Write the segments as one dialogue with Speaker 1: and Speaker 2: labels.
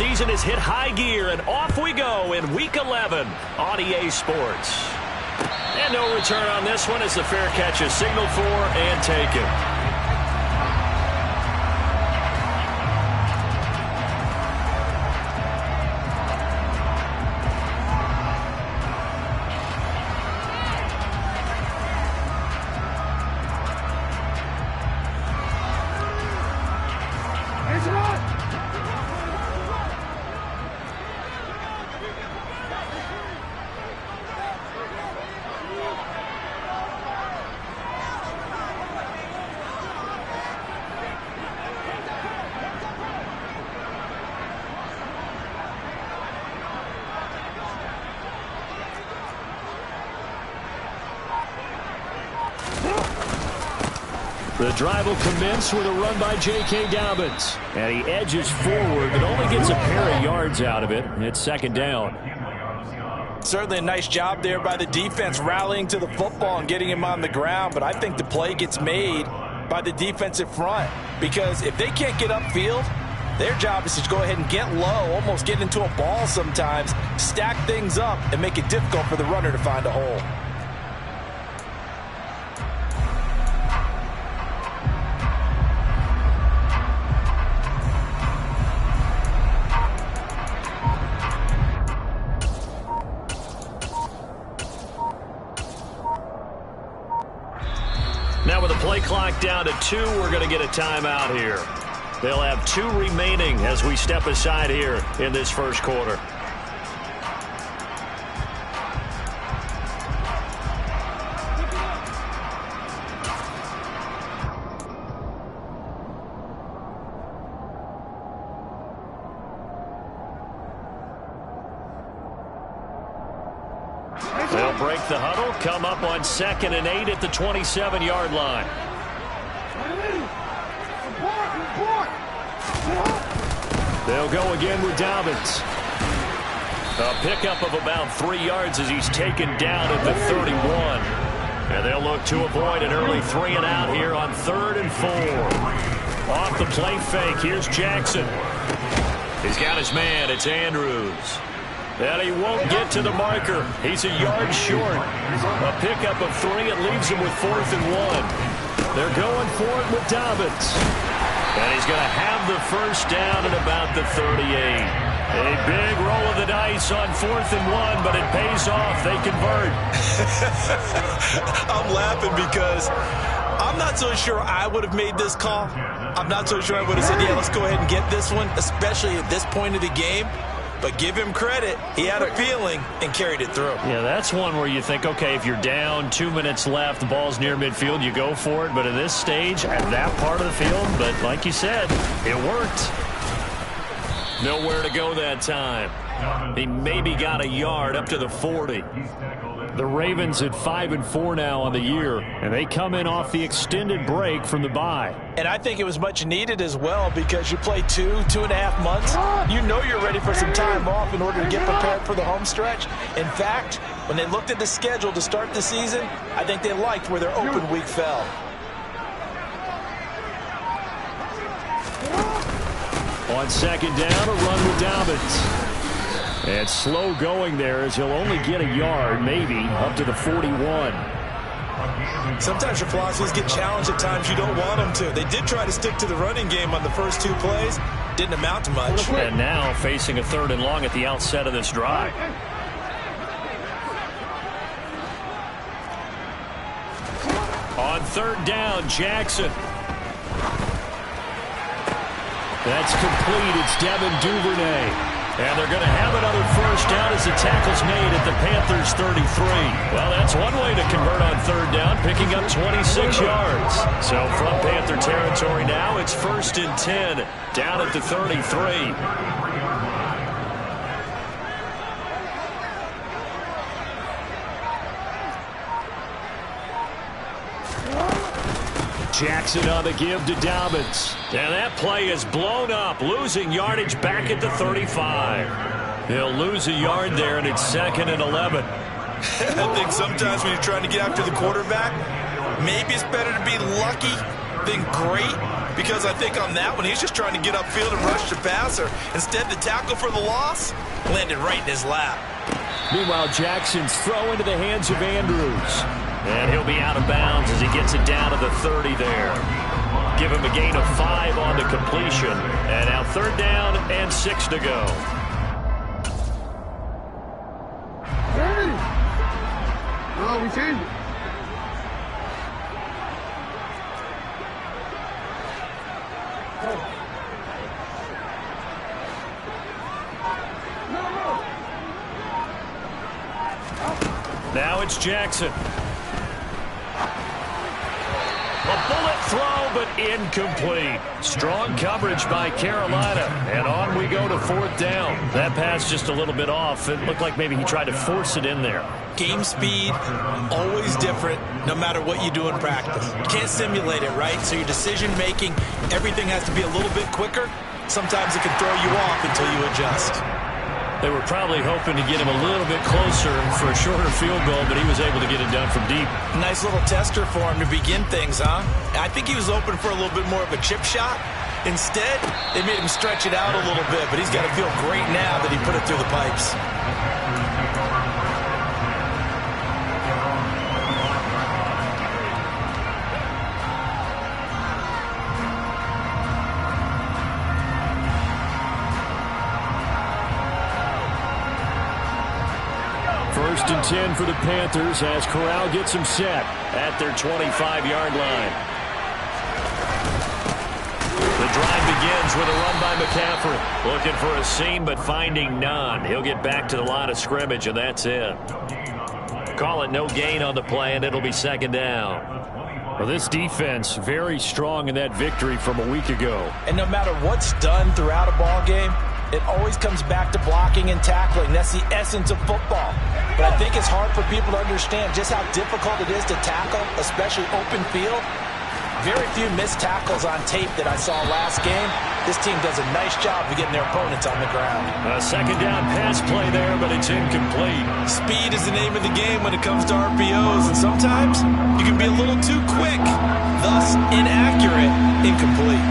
Speaker 1: season has hit high gear, and off we go in Week 11 on EA Sports. And no return on this one as the fair catch is signaled for and taken. The drive will commence with a run by J.K. Dobbins. And he edges forward, but only gets a pair of yards out of it. It's second down.
Speaker 2: Certainly a nice job there by the defense, rallying to the football and getting him on the ground. But I think the play gets made by the defensive front. Because if they can't get upfield, their job is to go ahead and get low, almost get into a ball sometimes, stack things up, and make it difficult for the runner to find a hole.
Speaker 1: Now with the play clock down to 2, we're going to get a timeout here. They'll have 2 remaining as we step aside here in this first quarter. They'll break the huddle, come up on 2nd and 8 at the 27-yard line. They'll go again with Dobbins. A pickup of about 3 yards as he's taken down at the 31. And they'll look to avoid an early 3 and out here on 3rd and 4. Off the play fake, here's Jackson. He's got his man, it's Andrews. And he won't get to the marker. He's a yard short. A pickup of 3. It leaves him with 4th and 1. They're going for it with Dobbins. And he's going to have the first down at about the 38. A big roll of the dice on 4th and 1, but it pays off. They convert.
Speaker 2: I'm laughing because I'm not so sure I would have made this call. I'm not so sure I would have said, yeah, let's go ahead and get this one, especially at this point of the game. But give him credit. He had a feeling and carried it through.
Speaker 1: Yeah, that's one where you think, okay, if you're down, 2 minutes left, the ball's near midfield, you go for it. But at this stage, at that part of the field, but like you said, it worked. Nowhere to go that time. He maybe got a yard up to the 40. The Ravens at 5-4 now on the year, and they come in off the extended break from the bye.
Speaker 2: And I think it was much needed as well because you play 2.5 months. You know you're ready for some time off in order to get prepared for the home stretch. In fact, when they looked at the schedule to start the season, I think they liked where their open week fell.
Speaker 1: On 2nd down, a run with Dobbins. And slow going there as he'll only get a yard, maybe, up to the 41.
Speaker 2: Sometimes your philosophies get challenged at times you don't want them to. They did try to stick to the running game on the first 2 plays. Didn't amount to much.
Speaker 1: And now facing a 3rd and long at the outset of this drive. On 3rd down, Jackson. That's complete. It's Devin Duvernay. And they're going to have another first down as the tackle's made at the Panthers' 33. Well, that's one way to convert on 3rd down, picking up 26 yards. So from Panther territory now, it's 1st and 10 down at the 33. Jackson on the give to Dobbins. And that play is blown up, losing yardage back at the 35. He'll lose a yard there, and it's 2nd and 11.
Speaker 2: I think sometimes when you're trying to get after the quarterback, maybe it's better to be lucky than great, because I think on that one, he's just trying to get upfield and rush the passer. Instead, the tackle for the loss landed right in his lap.
Speaker 1: Meanwhile, Jackson's throw into the hands of Andrews. And he'll be out of bounds as he gets it down to the 30 there. Give him a gain of 5 on the completion. And now 3rd down and 6 to go.
Speaker 3: Hey! Oh, we changed it.
Speaker 1: Now it's Jackson. A bullet throw, but incomplete. Strong coverage by Carolina. And on we go to 4th down. That pass just a little bit off. It looked like maybe he tried to force it in there.
Speaker 2: Game speed, always different, no matter what you do in practice. You can't simulate it, right? So your decision-making, everything has to be a little bit quicker. Sometimes it can throw you off until you adjust.
Speaker 1: They were probably hoping to get him a little bit closer for a shorter field goal, but he was able to get it done from deep.
Speaker 2: Nice little tester for him to begin things, huh? I think he was open for a little bit more of a chip shot. Instead, they made him stretch it out a little bit, but he's got to feel great now that he put it through the pipes.
Speaker 1: First and 10 for the Panthers as Corral gets him set at their 25-yard line. The drive begins with a run by McCaffrey. Looking for a seam, but finding none. He'll get back to the line of scrimmage, and that's it. Call it no gain on the play, and it'll be 2nd down. Well, this defense very strong in that victory from a week ago.
Speaker 2: And no matter what's done throughout a ball game, it always comes back to blocking and tackling. That's the essence of football. But I think it's hard for people to understand just how difficult it is to tackle, especially open field. Very few missed tackles on tape that I saw last game. This team does a nice job of getting their opponents on the ground.
Speaker 1: A 2nd down pass play there, but it's incomplete.
Speaker 2: Speed is the name of the game when it comes to RPOs, and sometimes you can be a little too quick, thus inaccurate, incomplete.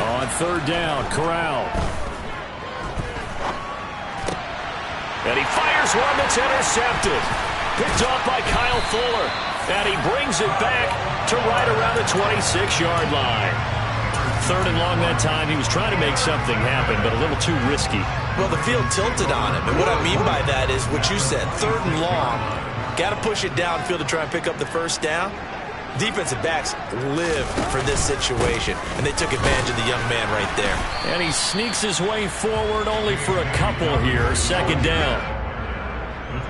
Speaker 1: On 3rd down, Corral. And he fires one that's intercepted. Picked off by Kyle Fuller. And he brings it back to right around the 26-yard line. 3rd and long that time. He was trying to make something happen, but a little too risky.
Speaker 2: Well, the field tilted on him. And what I mean by that is what you said. 3rd and long. Got to push it downfield to try and pick up the 1st down. Defensive backs live for this situation, and they took advantage of the young man right there.
Speaker 1: And he sneaks his way forward only for a couple here. 2nd down.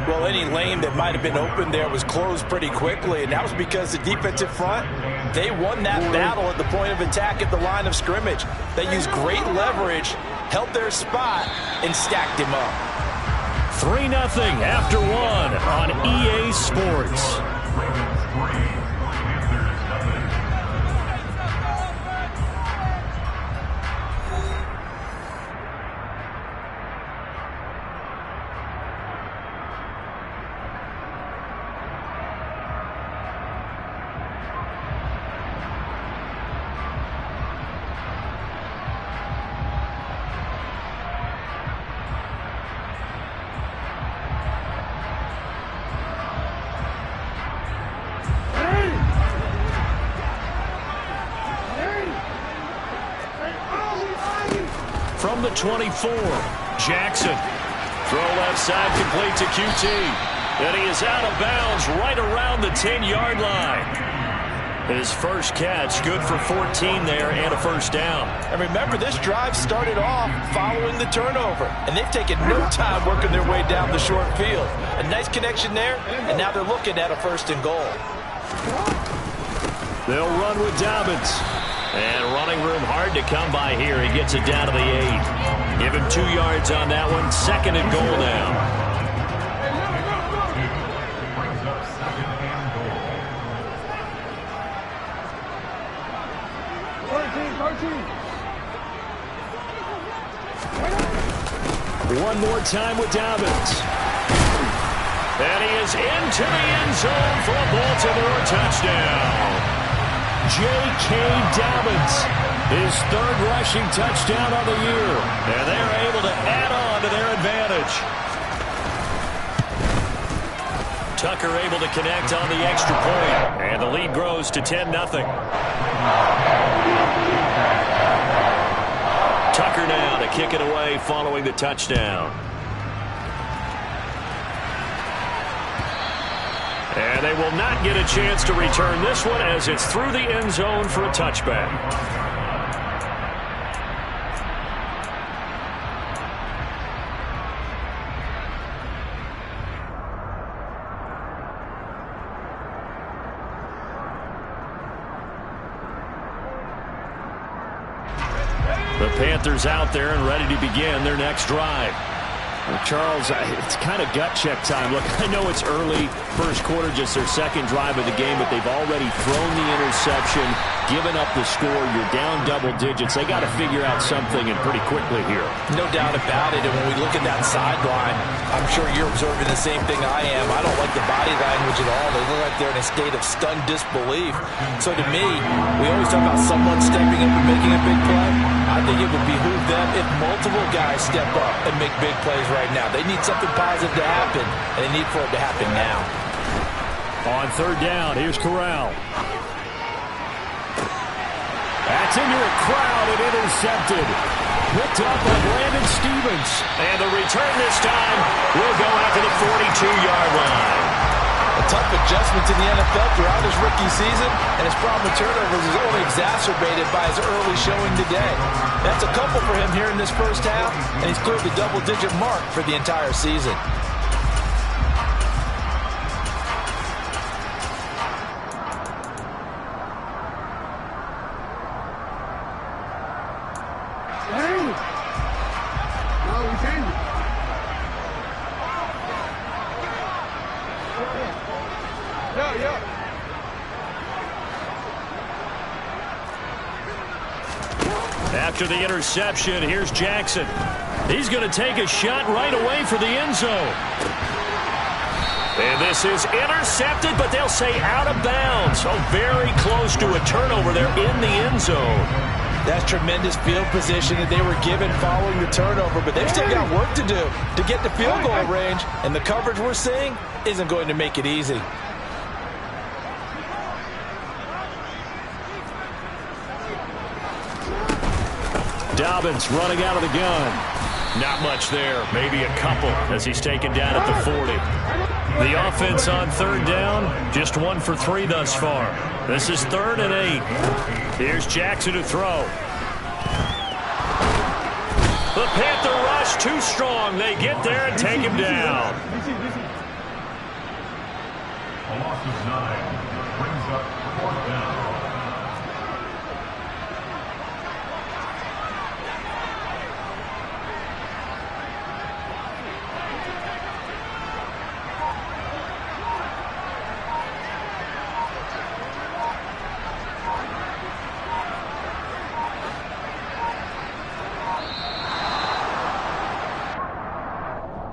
Speaker 2: Well, any lane that might have been open there was closed pretty quickly, and that was because the defensive front, they won that battle at the point of attack at the line of scrimmage. They used great leverage, held their spot, and stacked him up.
Speaker 1: 3-0 after 1 on EA Sports. From the 24, Jackson. Throw left side complete to QT. And he is out of bounds right around the 10-yard line. His first catch, good for 14 there and a 1st down.
Speaker 2: And remember, this drive started off following the turnover. And they've taken no time working their way down the short field. A nice connection there, and now they're looking at a 1st and goal.
Speaker 1: They'll run with Dobbins. And running room hard to come by here. He gets it down to the 8. Give him 2 yards on that one. 2nd and goal now. One more time with Dobbins. And he is into the end zone for a Baltimore touchdown. J.K. Dobbins, his third rushing touchdown of the year. And they're able to add on to their advantage. Tucker able to connect on the extra point. And the lead grows to 10-0. Tucker now to kick it away following the touchdown. And they will not get a chance to return this one as it's through the end zone for a touchback. The Panthers out there and ready to begin their next drive.
Speaker 4: Well, Charles, it's kind of gut check time. Look, I know it's early, first quarter, just their second drive of the game, but they've already thrown the interception, given up the score. You're down double digits. They got to figure out something, and pretty quickly here.
Speaker 2: No doubt about it. And when we look at that sideline, I'm sure you're observing the same thing I am. I don't like the body language at all. They look like they're in a state of stunned disbelief. So to me, we always talk about someone stepping up and making a big play. I think it would behoove them if multiple guys step up and make big plays right now. They need something positive to happen, and they need for it to happen now.
Speaker 4: On third down, here's Corral. That's into a crowd and intercepted. Picked up by Brandon Stevens.
Speaker 1: And the return this time will go out to the 42-yard line.
Speaker 2: A tough adjustment to the NFL throughout his rookie season, and his problem with turnovers is only exacerbated by his early showing today. That's a couple for him here in this first half, and he's cleared the double-digit mark for the entire season.
Speaker 1: After the interception, here's Jackson. He's going to take a shot right away for the end zone. And this is intercepted, but they'll say out of bounds. So very close to a turnover there in the end zone.
Speaker 2: That's tremendous field position that they were given following the turnover, but they've still got work to do to get to field goal range, and the coverage we're seeing isn't going to make it easy.
Speaker 1: Dobbins running out of the gun. Not much there, maybe a couple as he's taken down at the 40. The offense on third down, just 1 for 3 thus far. This is 3rd and 8. Here's Jackson to throw. The Panther rush too strong. They get there and take him down.
Speaker 5: A loss of 9 brings up 4th down.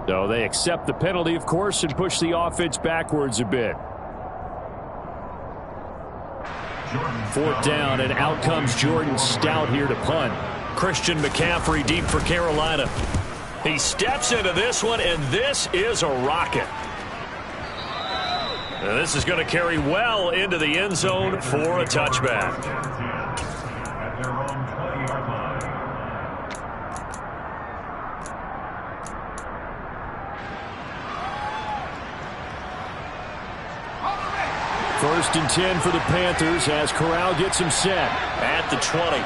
Speaker 4: So they accept the penalty, of course, and push the offense backwards a bit. 4th down, and out comes Jordan Stout here to punt.
Speaker 1: Christian McCaffrey deep for Carolina. He steps into this one, and this is a rocket. And this is going to carry well into the end zone for a touchback.
Speaker 5: At their own 20-yard line.
Speaker 4: First and 10 for the Panthers as Corral gets him set.
Speaker 1: At the 20.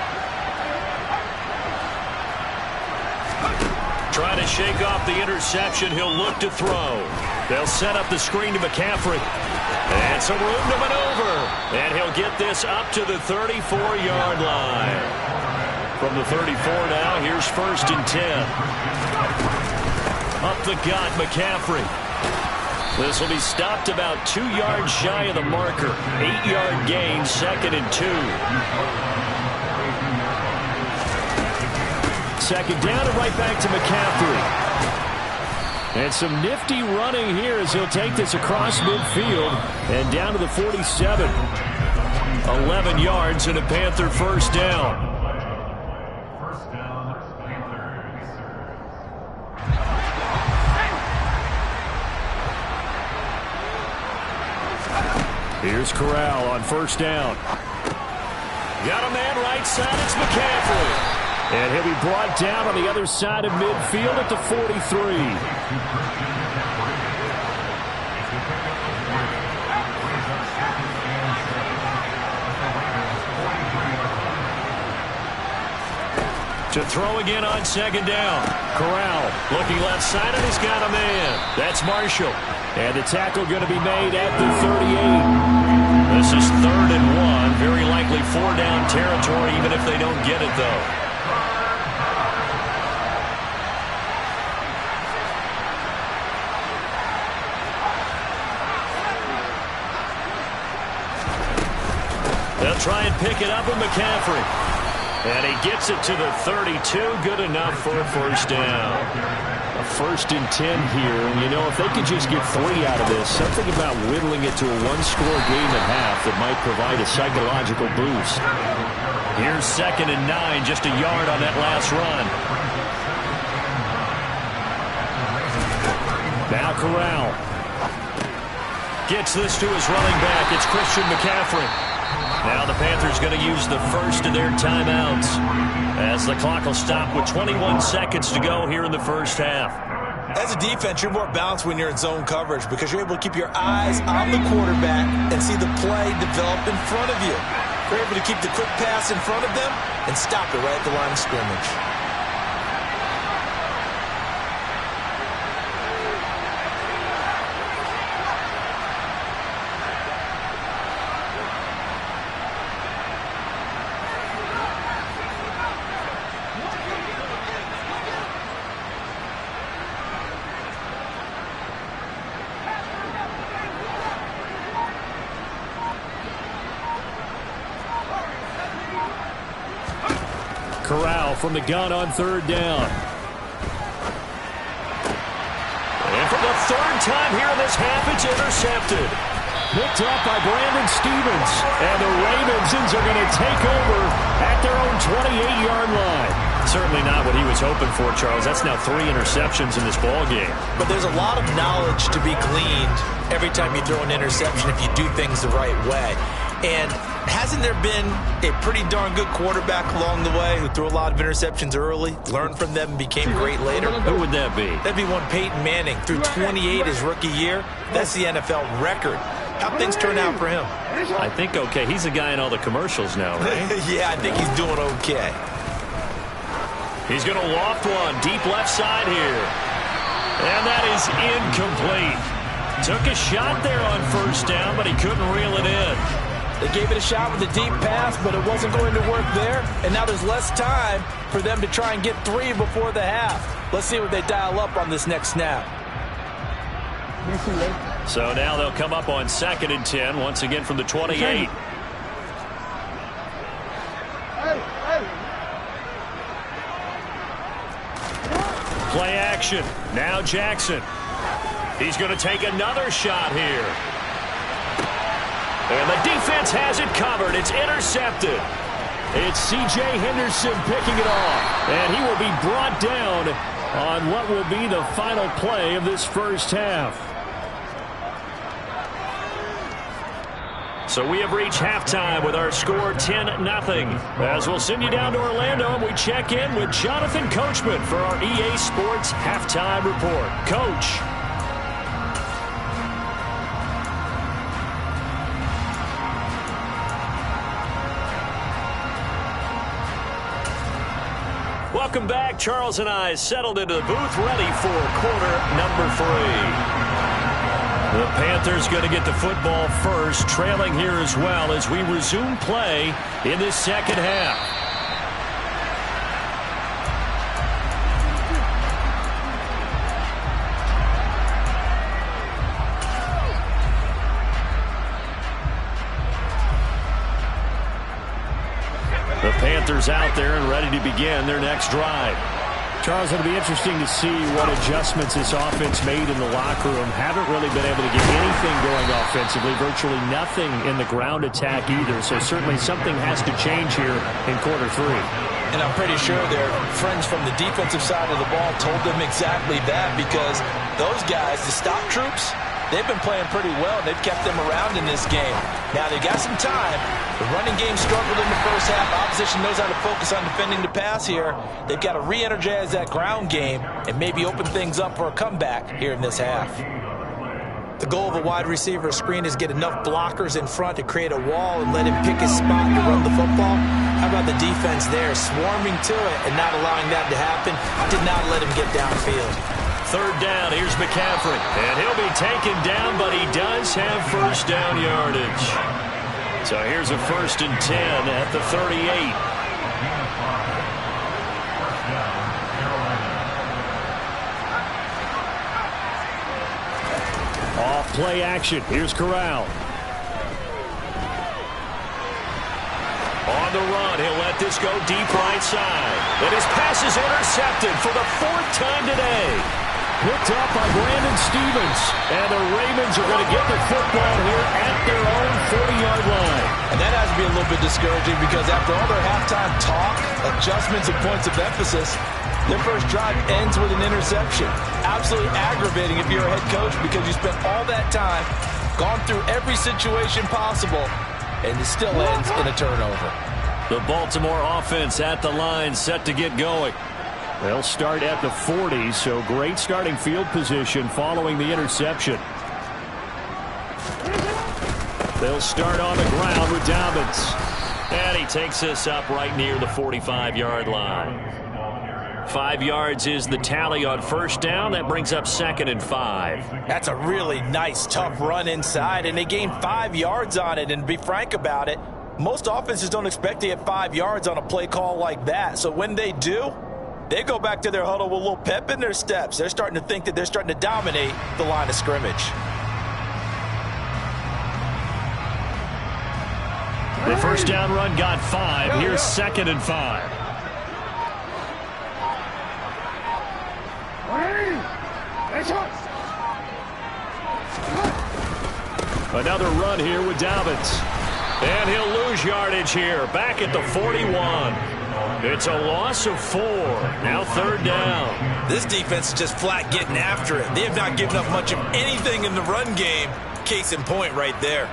Speaker 1: Trying to shake off the interception. He'll look to throw. They'll set up the screen to McCaffrey. And some room to maneuver. And he'll get this up to the 34-yard line. From the 34 now, here's 1st and 10. Up the gut, McCaffrey. This will be stopped about 2 yards shy of the marker. 8-yard gain, 2nd and 2.
Speaker 4: 2nd down and right back to McCaffrey. And some nifty running here as he'll take this across midfield and down to the 47. 11 yards and a Panther first down.
Speaker 5: First down, Panthers.
Speaker 4: Here's Corral on first down. Got a man right side. It's McCaffrey. And he'll be brought down on the other side of midfield at the 43. To throw again on second down. Corral looking left side, and he's got a man. That's Marshall. And the tackle going to be made at the 38. This is 3rd and 1. Very likely 4-down territory, even if they don't get it, though. They'll try and pick it up with McCaffrey. And he gets it to the 32. Good enough for a first down. A 1st and 10 here. And, you know, if they could just get 3 out of this, something about whittling it to a 1-score game at half that might provide a psychological boost. Here's 2nd and 9, just a yard on that last run. Now Corral gets this to his running back. It's Christian McCaffrey. Now the Panthers going to use the first of their timeouts as the clock will stop with 21 seconds to go here in the first half.
Speaker 2: As a defense, you're more balanced when you're in zone coverage because you're able to keep your eyes on the quarterback and see the play develop in front of you. You're able to keep the quick pass in front of them and stop it right at the line of scrimmage.
Speaker 4: Corral from the gun on 3rd down. And for the 3rd time here in this half, it's intercepted. Picked up by Brandon Stevens. And the Ravens are going to take over at their own 28-yard line. Certainly not what he was hoping for, Charles. That's now 3 interceptions in this ball game.
Speaker 2: But there's a lot of knowledge to be gleaned every time you throw an interception if you do things the right way. And hasn't there been a pretty darn good quarterback along the way who threw a lot of interceptions early, learned from them, and became great later?
Speaker 4: Who would that be?
Speaker 2: That'd be one Peyton Manning. Threw 28 his rookie year. That's the NFL record. How things turn out for him?
Speaker 4: I think okay. He's the guy in all the commercials now, right?
Speaker 2: Yeah, I think he's doing okay.
Speaker 4: He's going to loft one deep left side here. And that is incomplete. Took a shot there on first down, but he couldn't reel it in.
Speaker 2: They gave it a shot with a deep pass, but it wasn't going to work there. And now there's less time for them to try and get 3 before the half. Let's see what they dial up on this next snap.
Speaker 4: So now they'll come up on 2nd and 10, once again from the 28. Play action. Now Jackson. He's going to take another shot here. And the defense has it covered. It's intercepted. It's C.J. Henderson picking it off. And he will be brought down on what will be the final play of this first half. So we have reached halftime with our score 10-0. As we'll send you down to Orlando and we check in with Jonathan Coachman for our EA Sports Halftime Report. Coach. Welcome back. Charles and I settled into the booth, ready for quarter number 3. The Panthers going to get the football first, trailing here as well as we resume play in this second half. The Panthers out there and ready to begin their next drive. Charles, it'll be interesting to see what adjustments this offense made in the locker room. Haven't really been able to get anything going offensively, virtually nothing in the ground attack either. So certainly something has to change here in quarter three.
Speaker 2: And I'm pretty sure their friends from the defensive side of the ball told them exactly that, because those guys, the stop troops, they've been playing pretty well. They've kept them around in this game. Now, they got some time. The running game struggled in the first half. Opposition knows how to focus on defending the pass here. They've got to re-energize that ground game and maybe open things up for a comeback here in this half.
Speaker 6: The goal of a wide receiver screen is get enough blockers in front to create a wall and let him pick his spot to run the football. How about the defense there, swarming to it and not allowing that to happen? Did not let him get downfield.
Speaker 1: Third down, here's McCaffrey. And he'll be taken down, but he does have first down yardage. So here's a 1st and 10 at the 38.
Speaker 4: Off play action. Here's Corral.
Speaker 1: On the run, he'll let this go deep right side. And his pass is intercepted for the 4th time today.
Speaker 4: Picked up by Brandon Stevens. And the Ravens are going to get the football here at their own 40-yard line.
Speaker 2: And that has to be a little bit discouraging, because after all their halftime talk, adjustments and points of emphasis, their first drive ends with an interception. Absolutely aggravating if you're a head coach, because you spent all that time, gone through every situation possible, and it still ends in a turnover.
Speaker 1: The Baltimore offense at the line, set to get going.
Speaker 4: They'll start at the 40, so great starting field position following the interception. They'll start on the ground with Dobbins.
Speaker 1: And he takes this up right near the 45-yard line. 5 yards is the tally on first down. That brings up 2nd and 5.
Speaker 2: That's a really nice, tough run inside, and they gained 5 yards on it. And to be frank about it, most offenses don't expect to get 5 yards on a play call like that. So when they do, they go back to their huddle with a little pep in their steps. They're starting to think that they're starting to dominate the line of scrimmage.
Speaker 1: The first down run got 5. Here's 2nd and 5.
Speaker 4: Another run here with Dobbins.
Speaker 1: And he'll lose yardage here. Back at the 41. It's a loss of 4. Now 3rd down.
Speaker 6: This defense is just flat getting after it. They have not given up much of anything in the run game. Case in point right there.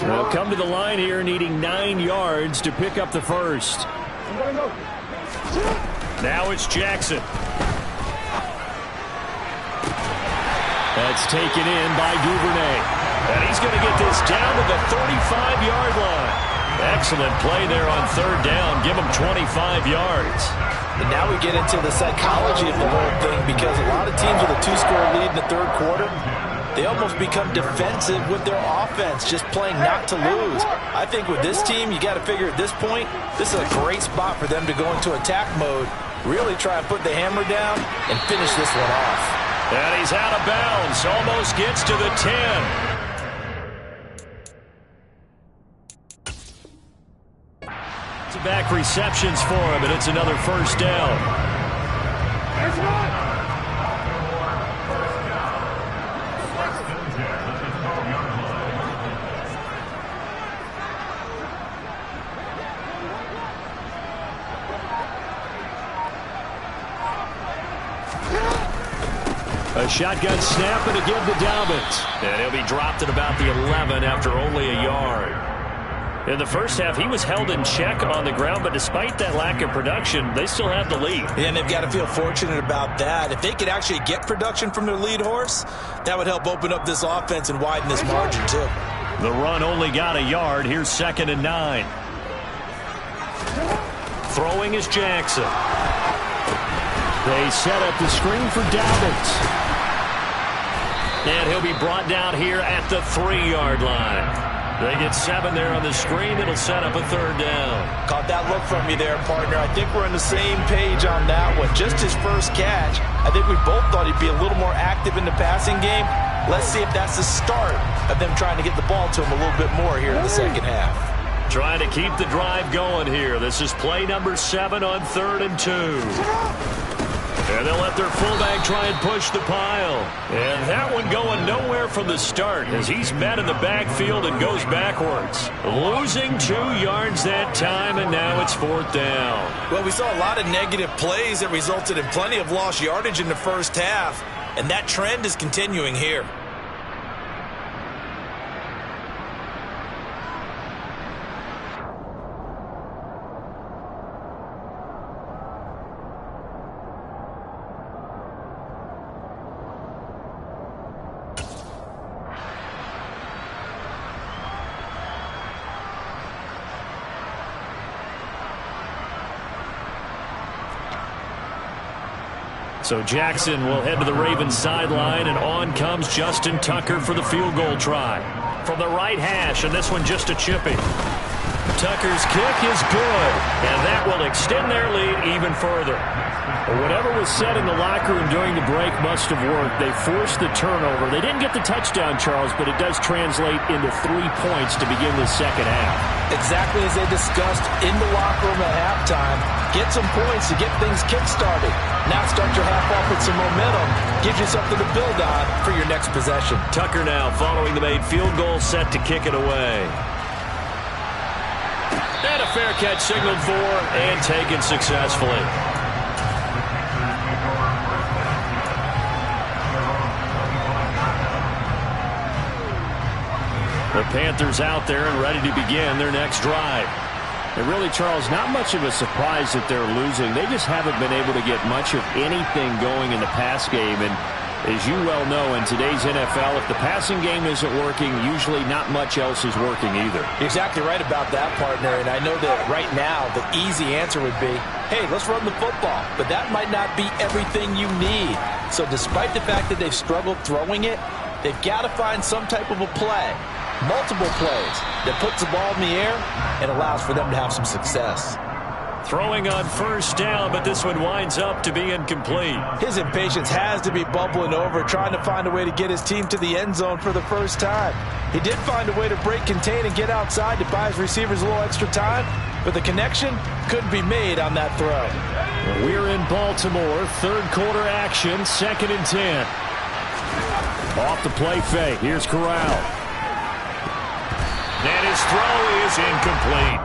Speaker 4: They'll come to the line here needing 9 yards to pick up the first.
Speaker 1: Now it's Jackson.
Speaker 4: That's taken in by Duvernay.
Speaker 1: And he's going to get this down to the 35-yard line. Excellent play there on 3rd down. Give him 25 yards.
Speaker 2: And now we get into the psychology of the whole thing, because a lot of teams with a 2-score lead in the 3rd quarter, they almost become defensive with their offense, just playing not to lose. I think with this team, you got to figure at this point, this is a great spot for them to go into attack mode, really try and put the hammer down and finish this one off.
Speaker 1: And he's out of bounds, almost gets to the 10. Back receptions for him, and it's another first down.
Speaker 4: A shotgun snap and a give to Dobbins.
Speaker 1: And he'll be dropped at about the 11 after only a yard. In the first half, he was held in check on the ground, but despite that lack of production, they still have the lead.
Speaker 6: And they've got to feel fortunate about that. If they could actually get production from their lead horse, that would help open up this offense and widen this margin, too.
Speaker 1: The run only got a yard. Here's 2nd and 9. Throwing is Jackson.
Speaker 4: They set up the screen for Dobbins.
Speaker 1: And he'll be brought down here at the 3-yard line. They get 7 there on the screen. It'll set up a 3rd down.
Speaker 2: Caught that look from you there, partner. I think we're on the same page on that one. Just his first catch. I think we both thought he'd be a little more active in the passing game. Let's see if that's the start of them trying to get the ball to him a little bit more here in the second half.
Speaker 1: Trying to keep the drive going here. This is play number 7 on 3rd and 2. And they'll let their fullback try and push the pile. And that one going nowhere from the start as he's met in the backfield and goes backwards. Losing 2 yards that time, and now it's 4th down.
Speaker 2: Well, we saw a lot of negative plays that resulted in plenty of lost yardage in the first half, and that trend is continuing here.
Speaker 1: So Jackson will head to the Ravens sideline, and on comes Justin Tucker for the field goal try. From the right hash, and this one just a chippy. Tucker's kick is good, and that will extend their lead even further.
Speaker 4: Whatever was said in the locker room during the break must have worked. They forced the turnover. They didn't get the touchdown, Charles, but it does translate into 3 points to begin the second half.
Speaker 2: Exactly as they discussed in the locker room at halftime. Get some points to get things kick-started. Now start your half off with some momentum. Gives you something to build on for your next possession.
Speaker 1: Tucker now following the made field goal, set to kick it away. And a fair catch signaled for and taken successfully. The Panthers out there and ready to begin their next drive.
Speaker 4: And really, Charles, not much of a surprise that they're losing. They just haven't been able to get much of anything going in the pass game. And as you well know, in today's NFL, if the passing game isn't working, usually not much else is working either.
Speaker 2: You're exactly right about that, partner. And I know that right now the easy answer would be, hey, let's run the football. But that might not be everything you need. So despite the fact that they've struggled throwing it, they've got to find some type of a play. Multiple plays that puts the ball in the air and allows for them to have some success.
Speaker 1: Throwing on 1st down, but this one winds up to be incomplete.
Speaker 2: His impatience has to be bubbling over, trying to find a way to get his team to the end zone for the first time. He did find a way to break contain and get outside to buy his receivers a little extra time, but the connection couldn't be made on that throw.
Speaker 1: We're in Baltimore, 3rd quarter action, 2nd and 10.
Speaker 4: Off the play fake, here's Corral.
Speaker 1: And his throw is incomplete.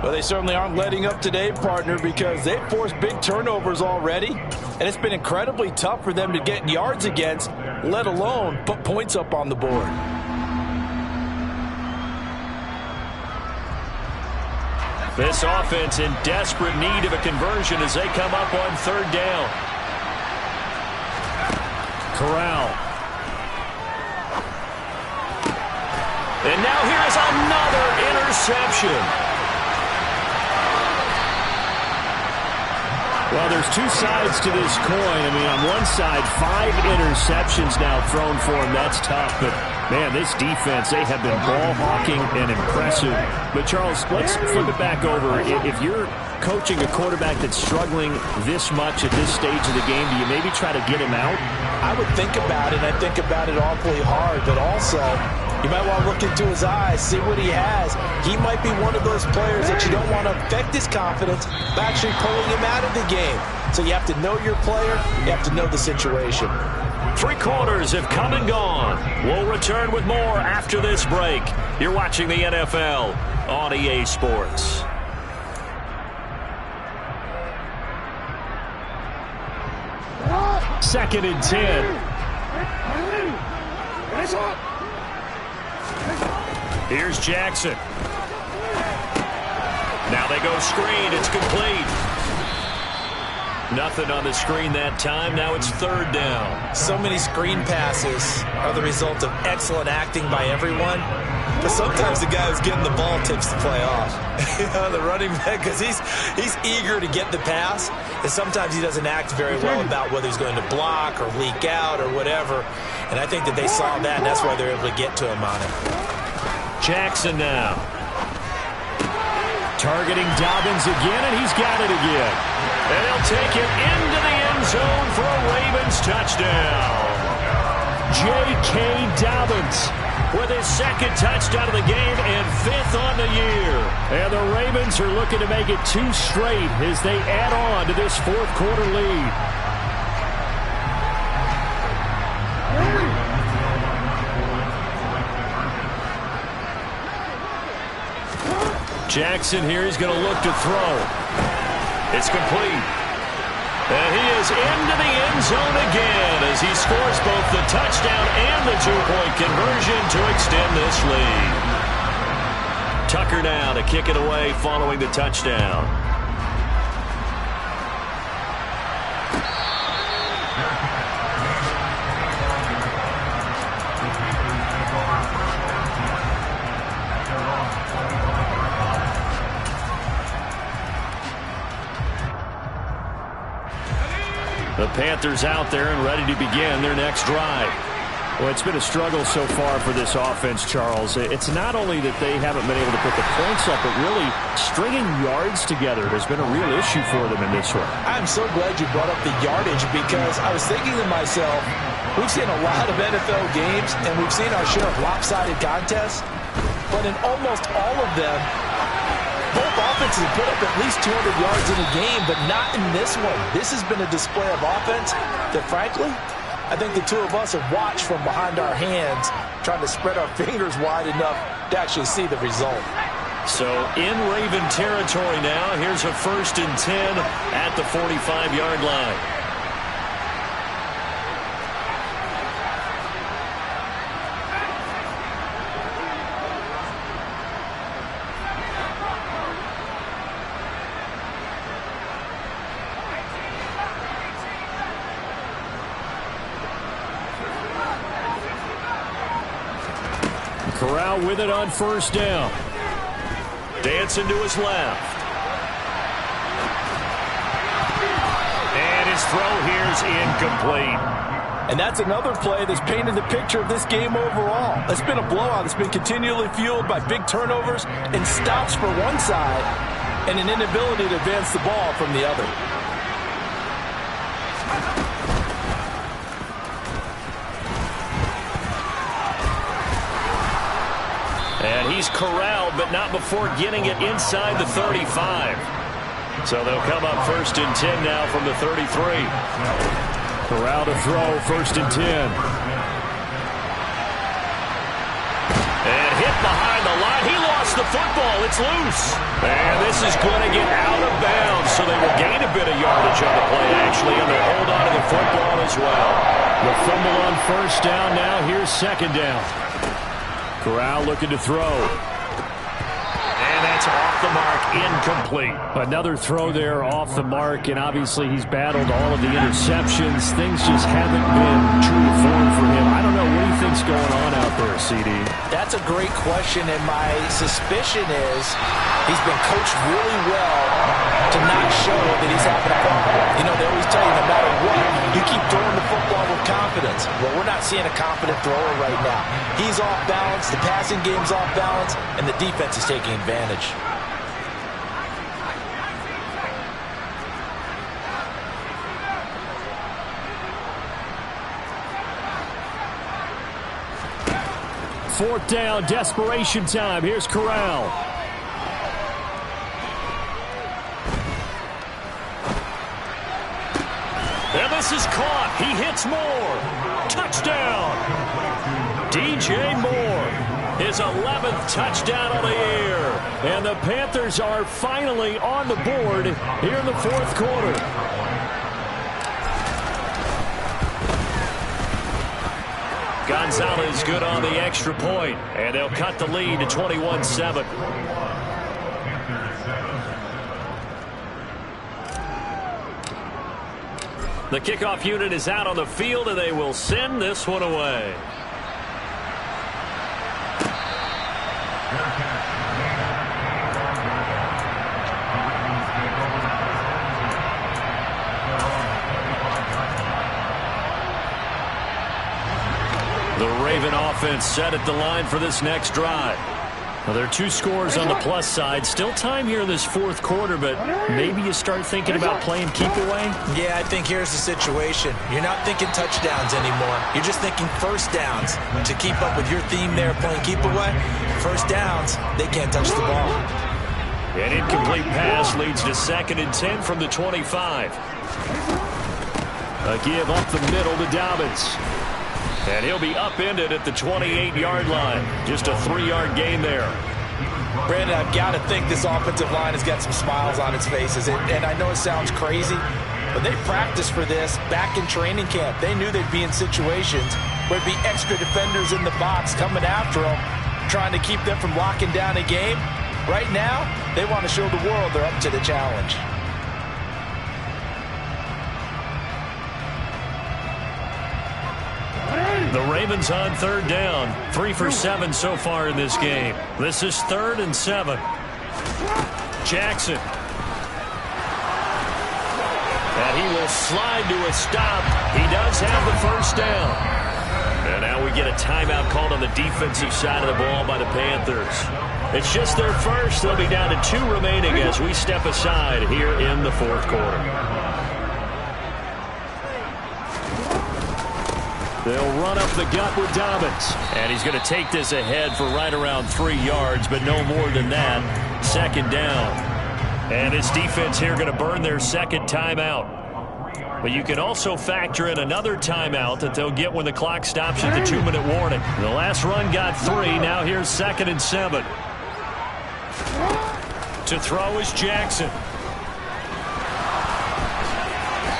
Speaker 2: Well, they certainly aren't letting up today, partner, because they've forced big turnovers already, and it's been incredibly tough for them to get yards against, let alone put points up on the board.
Speaker 1: This offense in desperate need of a conversion as they come up on 3rd down.
Speaker 4: Corral.
Speaker 1: And now here is another interception.
Speaker 4: Well, there's 2 sides to this coin. I mean, on one side, 5 interceptions now thrown for him. That's tough. But, man, this defense, they have been ball hawking and impressive. But, Charles, let's flip it back over. If you're coaching a quarterback that's struggling this much at this stage of the game, do you maybe try to get him out?
Speaker 2: I would think about it. I think about it awfully hard. But also, you might want to look into his eyes, see what he has. He might be one of those players that you don't want to affect his confidence by actually pulling him out of the game. So you have to know your player. You have to know the situation.
Speaker 1: 3 quarters have come and gone. We'll return with more after this break. You're watching the NFL on EA Sports. Second and 10. Here's Jackson. Now they go screen. It's complete. Nothing on the screen that time. Now it's 3rd down.
Speaker 2: So many screen passes are the result of excellent acting by everyone. But sometimes the guy who's getting the ball takes the play off. The running back, because he's eager to get the pass, and sometimes he doesn't act very well about whether he's going to block or leak out or whatever. And I think that they saw that, and that's why they're able to get to him on it.
Speaker 1: Jackson now.
Speaker 4: Targeting Dobbins again, and he's got it again.
Speaker 1: And he'll take it into the end zone for a Ravens touchdown.
Speaker 4: J.K. Dobbins with his second touchdown of the game and 5th on the year. And the Ravens are looking to make it 2 straight as they add on to this 4th quarter lead.
Speaker 1: Jackson here, he's going to look to throw. It's complete. And he is into the end zone again as he scores both the touchdown and the 2-point conversion to extend this lead. Tucker now to kick it away following the touchdown. The Panthers out there and ready to begin their next drive.
Speaker 4: Well, it's been a struggle so far for this offense, Charles. It's not only that they haven't been able to put the points up, but really stringing yards together has been a real issue for them in this one.
Speaker 6: I'm so glad you brought up the yardage because I was thinking to myself, we've seen a lot of NFL games and we've seen our share of lopsided contests, but in almost all of them, both offenses have put up at least 200 yards in a game, but not in this one. This has been a display of offense that, frankly, I think the two of us have watched from behind our hands, trying to spread our fingers wide enough to actually see the result.
Speaker 1: So in Raven territory now, here's a 1st and 10 at the 45-yard line.
Speaker 4: Corral with it on 1st down.
Speaker 1: Dancing to his left. And his throw here's incomplete.
Speaker 2: And that's another play that's painted the picture of this game overall. It's been a blowout. It's been continually fueled by big turnovers and stops for one side and an inability to advance the ball from the other.
Speaker 1: And he's corralled, but not before getting it inside the 35. So they'll come up 1st and 10 now from the 33.
Speaker 4: Corral to throw, 1st and 10.
Speaker 1: And hit behind the line. He lost the football. It's loose. And this is going to get out of bounds, so they will gain a bit of yardage on the play, actually, and they'll hold on to the football as well.
Speaker 4: The fumble on 1st down now. Here's 2nd down. Corral looking to throw.
Speaker 1: And that's off the mark, incomplete.
Speaker 4: Another throw there off the mark, and obviously he's battled all of the interceptions. Things just haven't been true to form for him. I don't know what he thinks going on out there, CD.
Speaker 6: That's a great question, and my suspicion is he's been coached really well to not show that he's having a problem. You know, they always tell you no matter what, you keep throwing the football with confidence. Well, we're not seeing a confident thrower right now. He's off balance, the passing game's off balance, and the defense is taking advantage.
Speaker 4: Fourth down, desperation time. Here's Corral.
Speaker 1: And this is caught. He hits Moore. Touchdown. DJ Moore, his 11th touchdown of the year.
Speaker 4: And the Panthers are finally on the board here in the 4th quarter.
Speaker 1: Gonzalez good on the extra point, and they'll cut the lead to 21-7. The kickoff unit is out on the field, and they will send this one away. The Raven offense set at the line for this next drive. Well, there are two scores on the plus side. Still time here in this fourth quarter, but maybe you start thinking about playing keep away?
Speaker 6: Yeah, I think here's the situation. You're not thinking touchdowns anymore. You're just thinking first downs. To keep up with your theme there, playing keep away, first downs, they can't touch the ball.
Speaker 1: An incomplete pass leads to 2nd and 10 from the 25. A give up the middle to Dobbins. And he'll be upended at the 28-yard line. Just a 3-yard gain there.
Speaker 2: Brandon, I've got to think this offensive line has got some smiles on its faces. And I know it sounds crazy, but they practiced for this back in training camp. They knew they'd be in situations where there'd be extra defenders in the box coming after them, trying to keep them from locking down a game. Right now, they want to show the world they're up to the challenge.
Speaker 1: The Ravens on 3rd down. 3 for 7 so far in this game. This is 3rd and 7. Jackson. And he will slide to a stop. He does have the first down. And now we get a timeout called on the defensive side of the ball by the Panthers. It's just their first. They'll be down to 2 remaining as we step aside here in the fourth quarter. They'll run up the gut with Dobbins. And he's going to take this ahead for right around 3 yards, but no more than that. 2nd down. And this defense here going to burn their 2nd timeout. But you can also factor in another timeout that they'll get when the clock stops at the 2-minute warning. The last run got 3. Now here's 2nd and 7. To throw is Jackson.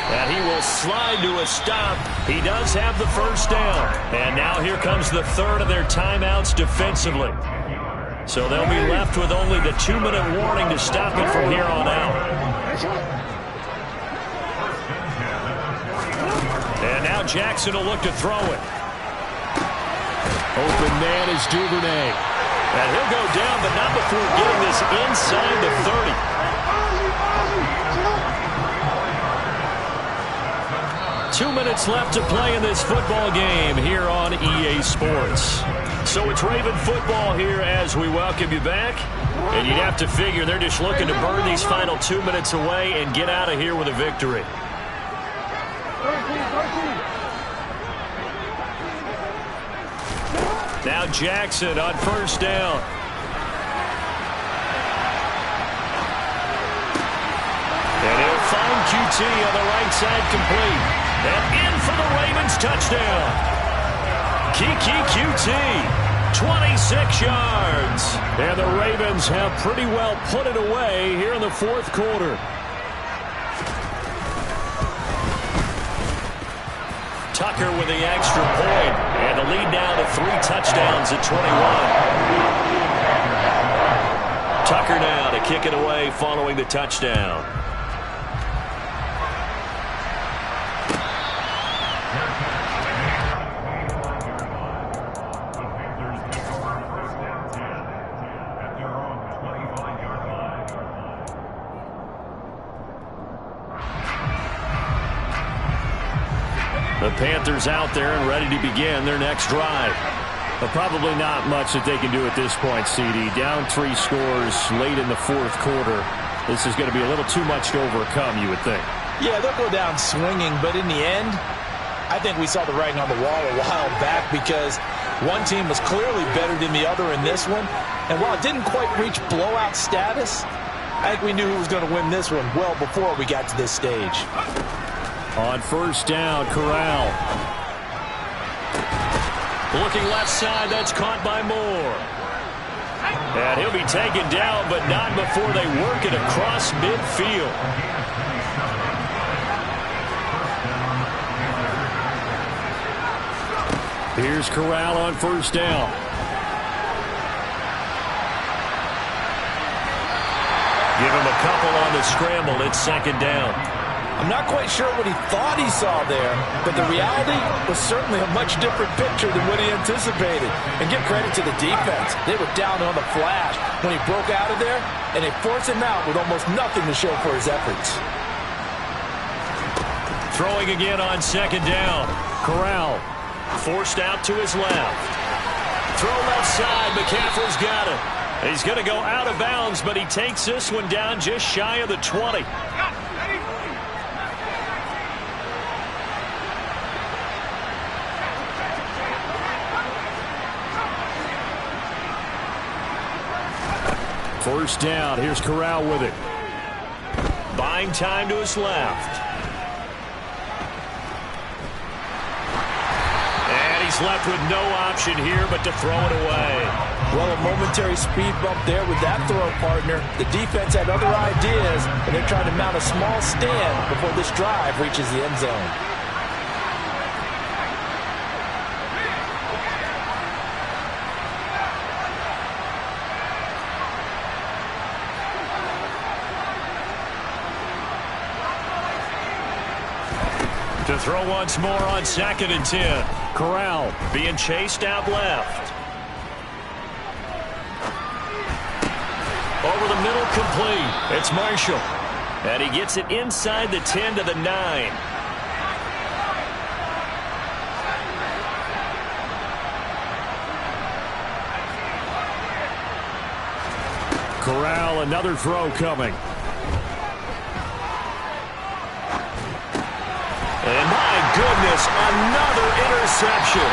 Speaker 1: And he will slide to a stop. He does have the first down. And now here comes the 3rd of their timeouts defensively. So they'll be left with only the 2-minute warning to stop it from here on out. And now Jackson will look to throw it. Open man is Duvernay. And he'll go down, but not before getting this inside the 30. 2 minutes left to play in this football game here on EA Sports. So it's Raven football here as we welcome you back. And you'd have to figure they're just looking to burn these final 2 minutes away and get out of here with a victory. Now Jackson on first down. And he'll find QT on the right side complete. And in for the Ravens touchdown. Kiki QT, 26 yards. And the Ravens have pretty well put it away here in the fourth quarter. Tucker with the extra point. And the lead now to 3 touchdowns at 21. Tucker now to kick it away following the touchdown. The Panthers out there and ready to begin their next drive. But probably not much that they can do at this point, CD. Down 3 scores late in the fourth quarter. This is going to be a little too much to overcome, you would think.
Speaker 2: Yeah, they'll go down swinging, but in the end, I think we saw the writing on the wall a while back because one team was clearly better than the other in this one. And while it didn't quite reach blowout status, I think we knew who was going to win this one well before we got to this stage.
Speaker 1: On first down, Corral. Looking left side, that's caught by Moore. And he'll be taken down, but not before they work it across midfield. Here's Corral on first down. Give him a couple on the scramble. It's 2nd down.
Speaker 2: I'm not quite sure what he thought he saw there, but the reality was certainly a much different picture than what he anticipated. And give credit to the defense. They were down on the flash when he broke out of there, and they forced him out with almost nothing to show for his efforts.
Speaker 1: Throwing again on 2nd down. Corral forced out to his left. Throw left side. McCaffrey's got it. He's going to go out of bounds, but he takes this one down just shy of the 20.
Speaker 4: First down. Here's Corral with it.
Speaker 1: Buying time to his left. And he's left with no option here but to throw it away.
Speaker 2: Well, a momentary speed bump there with that throw, partner. The defense had other ideas, and they're trying to mount a small stand before this drive reaches the end zone.
Speaker 1: To throw once more on 2nd and 10.
Speaker 4: Corral
Speaker 1: being chased out left. Over the middle, complete. It's Marshall. And he gets it inside the 10 to the 9.
Speaker 4: Corral, another throw coming.
Speaker 1: And my goodness, another interception.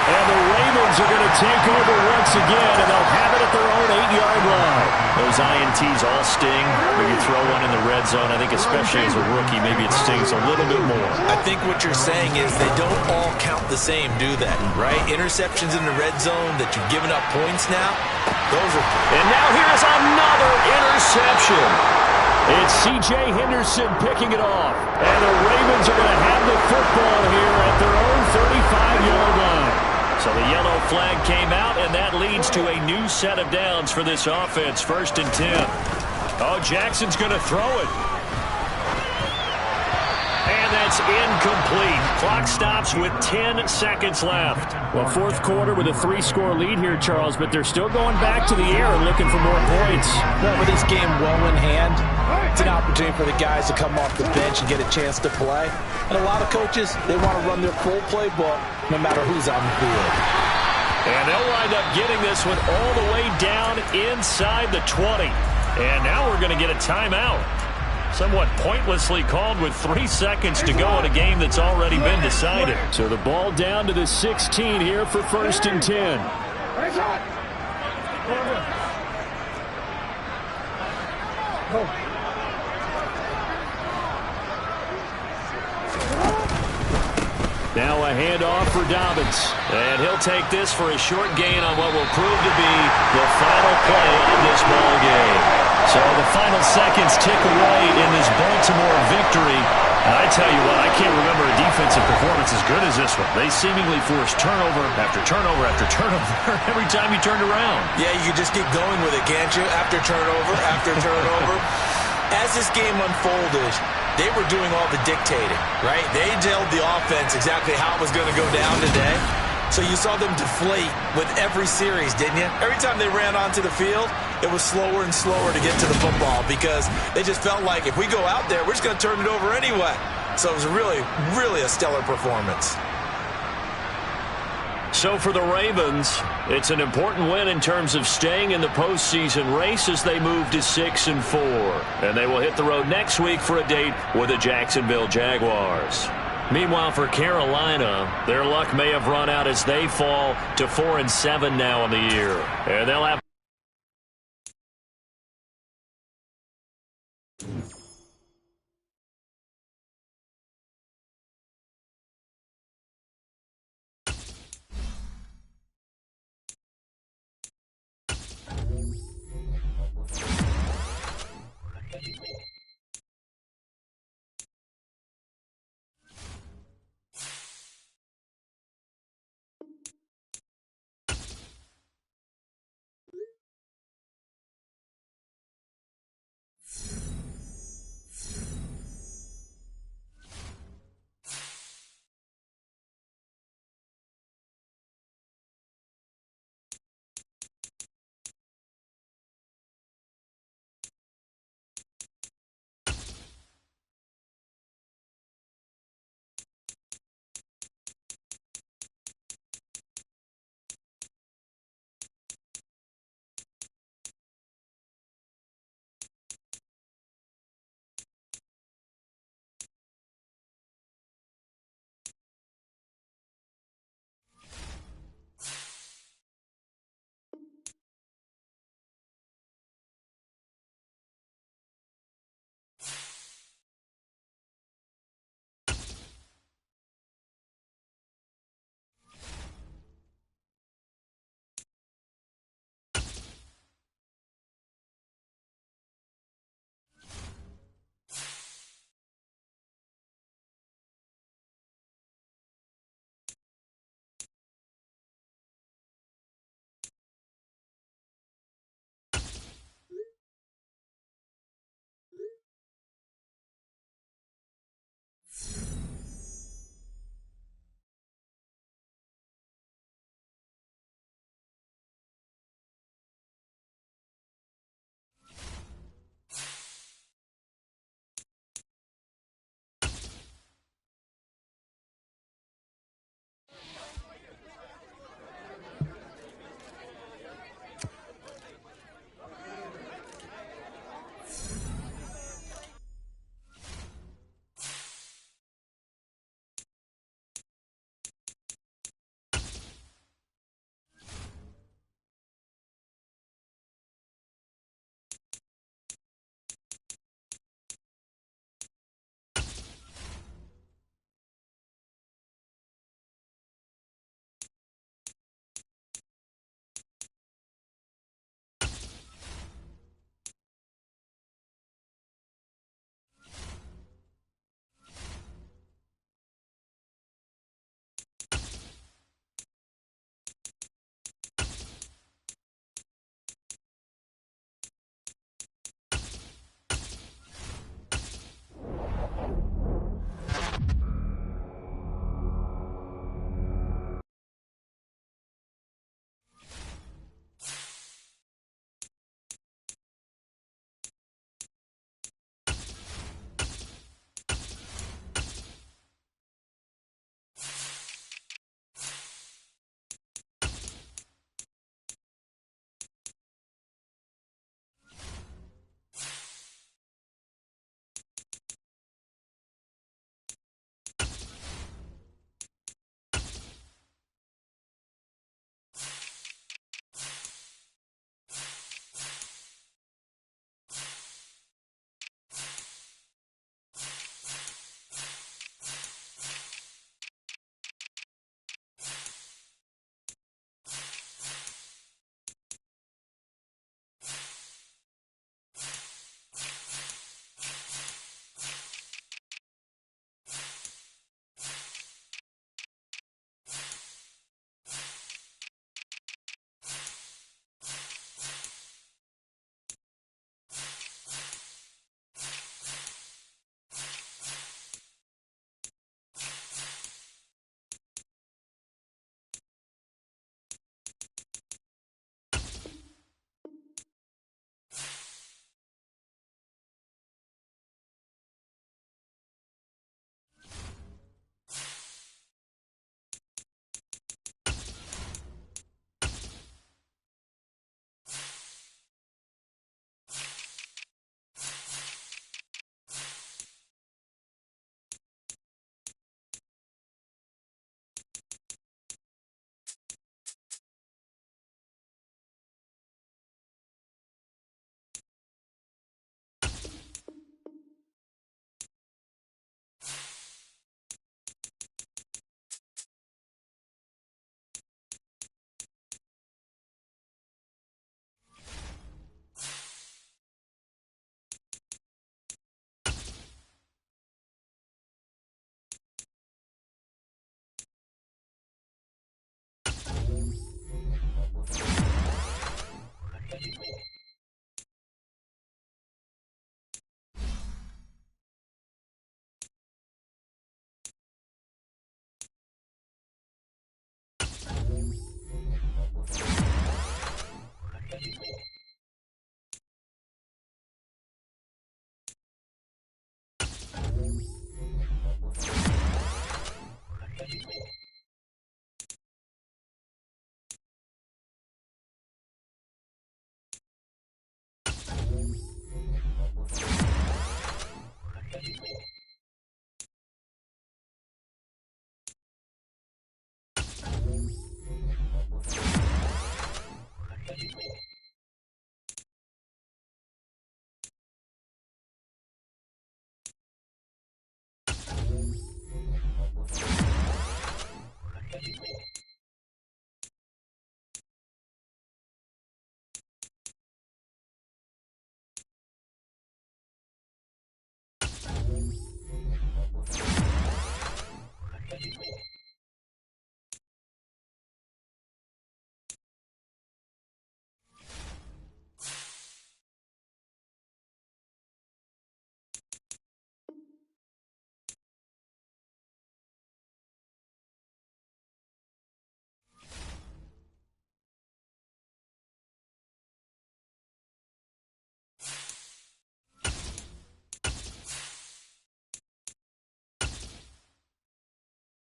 Speaker 4: And the Ravens are going to take over once again, and they'll have it at their own 8-yard line.
Speaker 1: Those INTs all sting. When you throw one in the red zone, I think especially as a rookie, maybe it stings a little bit more.
Speaker 2: I think what you're saying is they don't all count the same, do they? Right? Interceptions in the red zone that you've given up points now, those are...
Speaker 1: And now here's another interception.
Speaker 4: It's C.J. Henderson picking it off. And the Ravens are going to have the football here at their own 35-yard line.
Speaker 1: So the yellow flag came out, and that leads to a new set of downs for this offense. 1st and 10. Oh, Jackson's going to throw it. And that's incomplete. Clock stops with 10 seconds left.
Speaker 4: Well, 4th quarter with a 3-score lead here, Charles, but they're still going back to the air and looking for more points.
Speaker 2: Well, with this game well in hand, it's an opportunity for the guys to come off the bench and get a chance to play. And a lot of coaches, they want to run their full playbook no matter who's on the field.
Speaker 1: And they'll wind up getting this one all the way down inside the 20. And now we're going to get a timeout. Somewhat pointlessly called with 3 seconds to go in a game that's already been decided.
Speaker 4: So the ball down to the 16 here for 1st and 10. Now a handoff for Dobbins.
Speaker 1: And he'll take this for a short gain on what will prove to be the final play of this ball game. So the final seconds tick away in this Baltimore victory. And I tell you what, I can't remember a defensive performance as good as this one. They seemingly forced turnover after turnover after turnover every time you turned around.
Speaker 2: Yeah, you can just keep going with it, can't you? After turnover. As this game unfolded, they were doing all the dictating, right? They told the offense exactly how it was going to go down today. So you saw them deflate with every series, didn't you? Every time they ran onto the field, it was slower and slower to get to the football because they just felt like if we go out there, we're just going to turn it over anyway. So it was really, really a stellar performance.
Speaker 1: So for the Ravens, it's an important win in terms of staying in the postseason race as they move to 6-4. And they will hit the road next week for a date with the Jacksonville Jaguars. Meanwhile, for Carolina, their luck may have run out as they fall to 4-7 now in the year. And they'll have